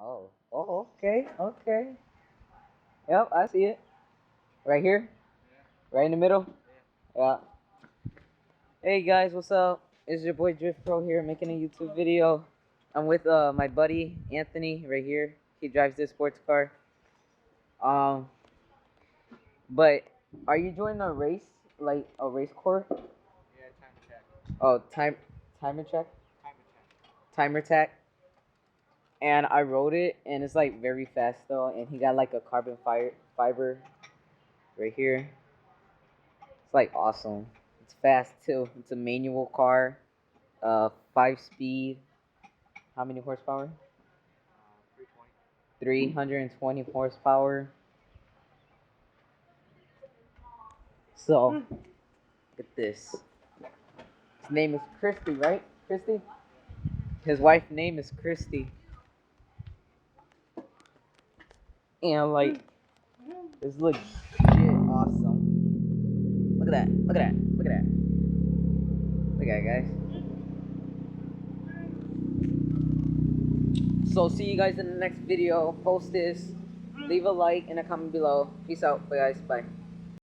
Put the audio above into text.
Oh, okay, okay. Yep, I see it. Right here, right in the middle. Yeah. Hey guys, what's up? It's your boy Drift Pro here making a YouTube video. I'm with my buddy Anthony right here. He drives this sports car. Um, but are you joining a race, like a race course? Yeah, time attack. Oh, timer check, Time attack. timer tech. And I rode it, and it's like very fast though. And he got like a carbon fiber right here. It's like awesome. It's fast too. It's a manual car. 5 speed. How many horsepower? 320. 320 horsepower. So, look at this. His name is Christy, right? Christy? His wife's name is Christy. And like, this looks shit awesome. Look at that. Look at that. Look at that. Look at that, guys. So, see you guys in the next video. Post this. Leave a like and a comment below. Peace out. Bye, guys. Bye.